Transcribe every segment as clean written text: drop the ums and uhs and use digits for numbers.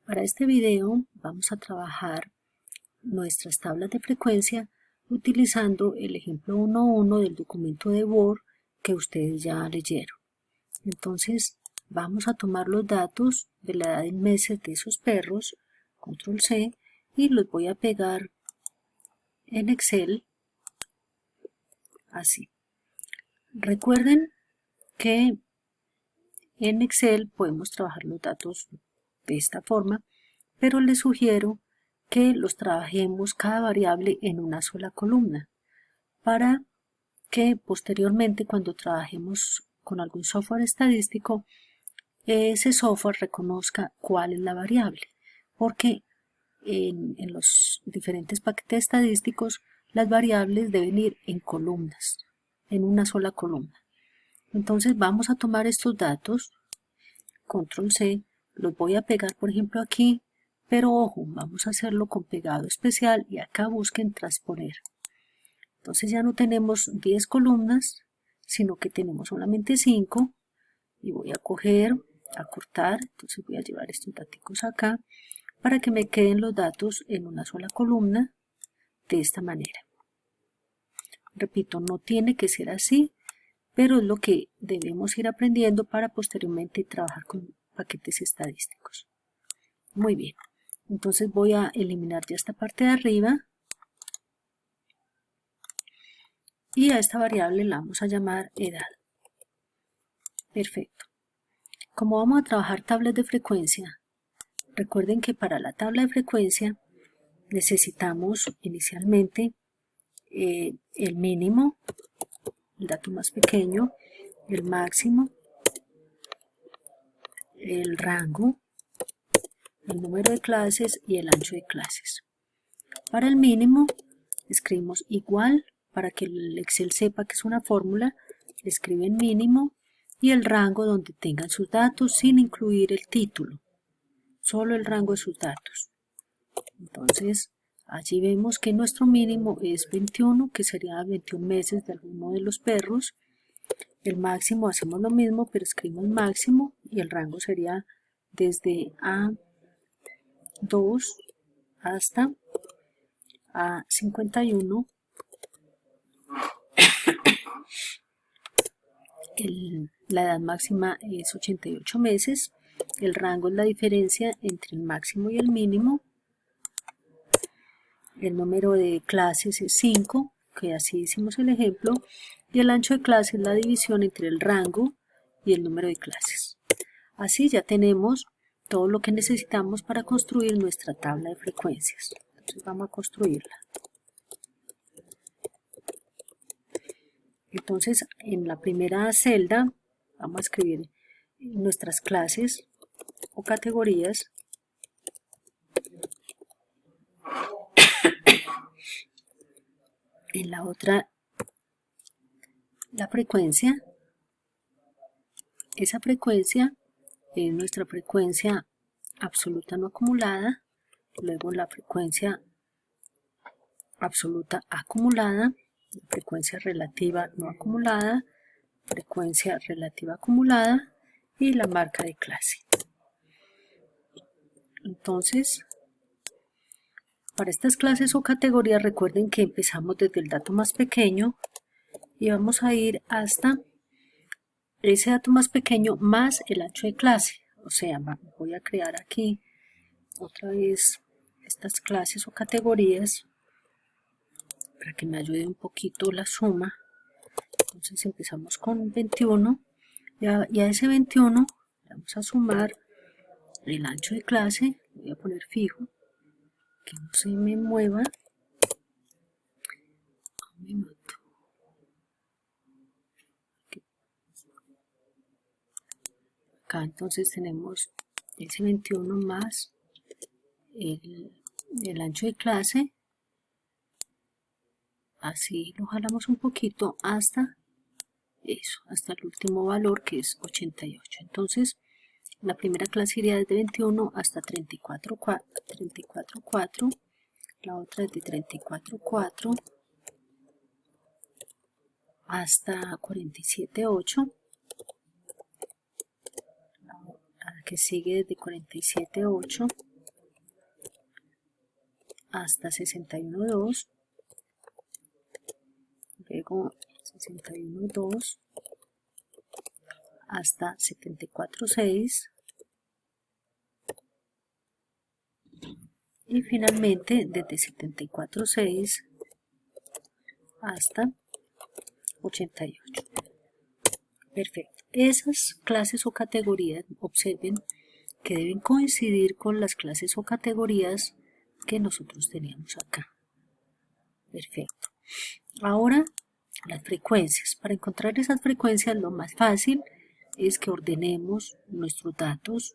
Para este video vamos a trabajar nuestras tablas de frecuencia utilizando el ejemplo 1.1 del documento de Word que ustedes ya leyeron. Entonces vamos a tomar los datos de la edad en meses de esos perros, control C, y los voy a pegar en Excel así. Recuerden que en Excel podemos trabajar los datos de esta forma, pero les sugiero que los trabajemos cada variable en una sola columna para que posteriormente, cuando trabajemos con algún software estadístico, ese software reconozca cuál es la variable, porque en los diferentes paquetes estadísticos las variables deben ir en columnas, en una sola columna. Entonces vamos a tomar estos datos, control C, los voy a pegar por ejemplo aquí, pero ojo, vamos a hacerlo con pegado especial y acá busquen transponer. Entonces ya no tenemos 10 columnas, sino que tenemos solamente 5 y voy a coger, a cortar, entonces voy a llevar estos datos acá para que me queden los datos en una sola columna de esta manera. Repito, no tiene que ser así, pero es lo que debemos ir aprendiendo para posteriormente trabajar con paquetes estadísticos. Muy bien, entonces voy a eliminar ya esta parte de arriba y a esta variable la vamos a llamar edad. Perfecto. Como vamos a trabajar tablas de frecuencia, recuerden que para la tabla de frecuencia necesitamos inicialmente el mínimo, el dato más pequeño, el máximo, el rango, el número de clases y el ancho de clases. Para el mínimo escribimos igual, para que el Excel sepa que es una fórmula, le escriben mínimo y el rango donde tengan sus datos sin incluir el título, solo el rango de sus datos. Entonces allí vemos que nuestro mínimo es 21, que sería 21 meses de alguno de los perros. El máximo hacemos lo mismo, pero escribimos máximo y el rango sería desde A2 hasta A51. La edad máxima es 88 meses. El rango es la diferencia entre el máximo y el mínimo. El número de clases es 5, que así hicimos el ejemplo. Y el ancho de clase es la división entre el rango y el número de clases. Así ya tenemos todo lo que necesitamos para construir nuestra tabla de frecuencias. Entonces vamos a construirla. Entonces en la primera celda vamos a escribir nuestras clases o categorías. En la otra, la frecuencia. Esa frecuencia es nuestra frecuencia absoluta no acumulada. Luego la frecuencia absoluta acumulada, frecuencia relativa no acumulada, frecuencia relativa acumulada y la marca de clase. Entonces, para estas clases o categorías recuerden que empezamos desde el dato más pequeño y vamos a ir hasta ese dato más pequeño más el ancho de clase. O sea, voy a crear aquí otra vez estas clases o categorías para que me ayude un poquito la suma. Entonces empezamos con 21 y a ese 21 vamos a sumar el ancho de clase. Voy a poner fijo, que no se me mueva. Un minuto. Acá entonces tenemos ese 21 más el ancho de clase. Así lo jalamos un poquito hasta eso, hasta el último valor que es 88. Entonces la primera clase iría desde 21 hasta 34,4, la otra es de 34,4 hasta 47,8, la que sigue desde 47,8 hasta 61.2, luego 61.2 hasta 74.6 y finalmente desde 74.6 hasta 88. Perfecto. Esas clases o categorías, observen que deben coincidir con las clases o categorías que nosotros teníamos acá. Perfecto. Ahora, las frecuencias. Para encontrar esas frecuencias, lo más fácil es que ordenemos nuestros datos.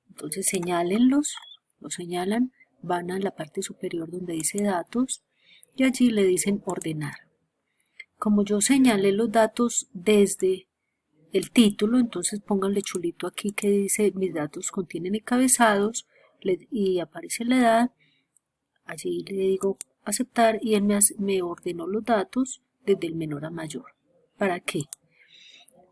Entonces, señálenlos, los señalan, van a la parte superior donde dice datos y allí le dicen ordenar. Como yo señalé los datos desde el título, entonces pónganle chulito aquí que dice mis datos contienen encabezados y aparece la edad. Allí le digo aceptar y él me ordenó los datos desde el menor a mayor. ¿Para qué?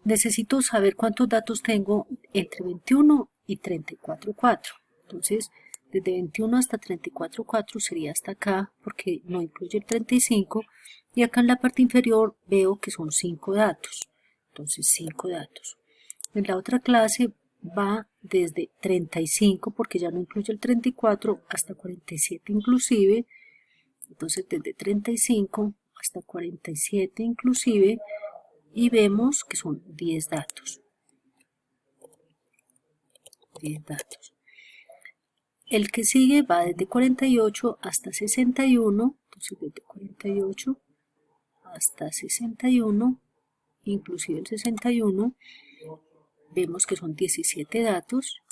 Necesito saber cuántos datos tengo entre 21 y 34.4. Entonces, desde 21 hasta 34.4 sería hasta acá, porque no incluye el 35. Y acá en la parte inferior veo que son 5 datos. Entonces, 5 datos. En la otra clase va desde 35, porque ya no incluye el 34, hasta 47 inclusive. Entonces, desde 35 hasta 47 inclusive. Y vemos que son 10 datos. 10 datos. El que sigue va desde 48 hasta 61, entonces desde 48 hasta 61, inclusive el 61, vemos que son 17 datos.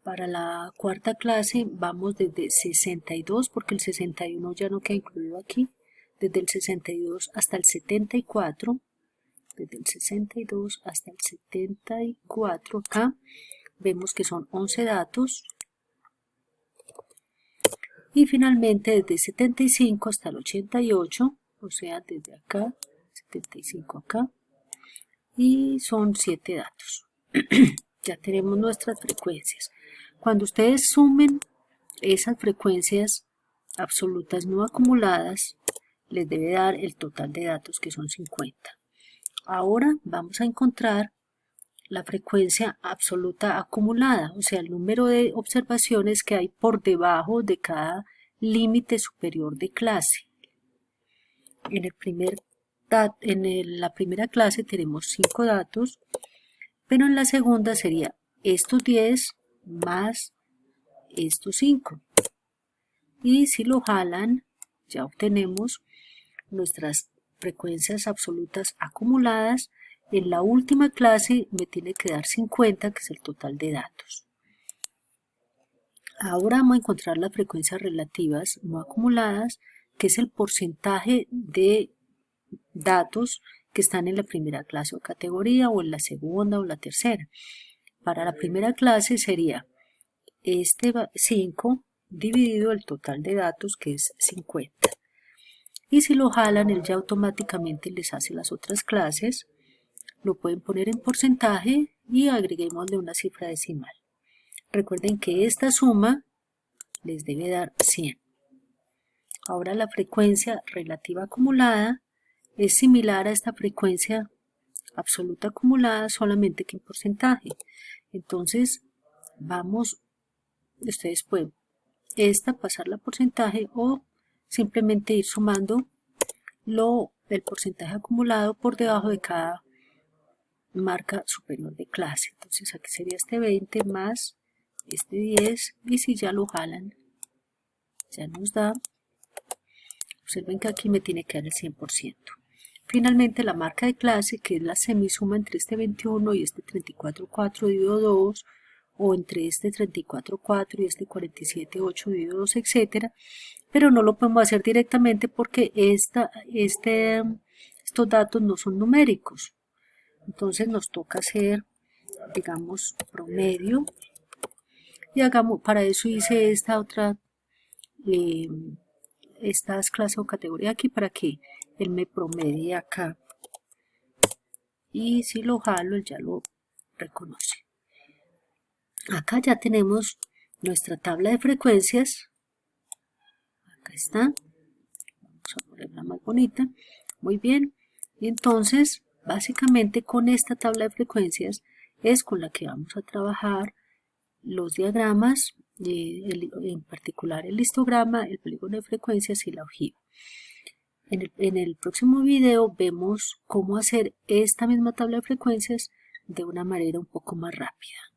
Para la cuarta clase vamos desde 62, porque el 61 ya no queda incluido aquí, desde el 62 hasta el 74, desde el 62 hasta el 74 acá. Vemos que son 11 datos y finalmente desde 75 hasta el 88, o sea desde acá, 75 acá, y son 7 datos. Ya tenemos nuestras frecuencias. Cuando ustedes sumen esas frecuencias absolutas no acumuladas, les debe dar el total de datos, que son 50. Ahora vamos a encontrar la frecuencia absoluta acumulada, o sea, el número de observaciones que hay por debajo de cada límite superior de clase. En la primera clase tenemos 5 datos, pero en la segunda sería estos 10 más estos 5. Y si lo jalan, ya obtenemos nuestras frecuencias absolutas acumuladas. En la última clase me tiene que dar 50, que es el total de datos. Ahora vamos a encontrar las frecuencias relativas no acumuladas, que es el porcentaje de datos que están en la primera clase o categoría, o en la segunda o la tercera. Para la primera clase sería este 5 dividido el total de datos, que es 50. Y si lo jalan, él ya automáticamente les hace las otras clases. Lo pueden poner en porcentaje y agreguémosle una cifra decimal. Recuerden que esta suma les debe dar 100. Ahora la frecuencia relativa acumulada es similar a esta frecuencia absoluta acumulada, solamente que en porcentaje. Entonces ustedes pueden pasarla a porcentaje o simplemente ir sumando el porcentaje acumulado por debajo de cada marca superior de clase. Entonces aquí sería este 20 más este 10, y si ya lo jalan, ya nos da, observen que aquí me tiene que dar el 100%. Finalmente la marca de clase, que es la semisuma entre este 21 y este 34.4 dividido 2, o entre este 34.4 y este 47.8 dividido 2, etcétera, pero no lo podemos hacer directamente porque estos datos no son numéricos. Entonces nos toca hacer, digamos, promedio, y para eso hice estas clases o categoría aquí, para que él me promedie acá, y si lo jalo él ya lo reconoce. Acá ya tenemos nuestra tabla de frecuencias. Acá está. Vamos a ponerla más bonita. Muy bien. Y entonces, básicamente con esta tabla de frecuencias es con la que vamos a trabajar los diagramas, en particular el histograma, el polígono de frecuencias y la ojiva. En el próximo video vemos cómo hacer esta misma tabla de frecuencias de una manera un poco más rápida.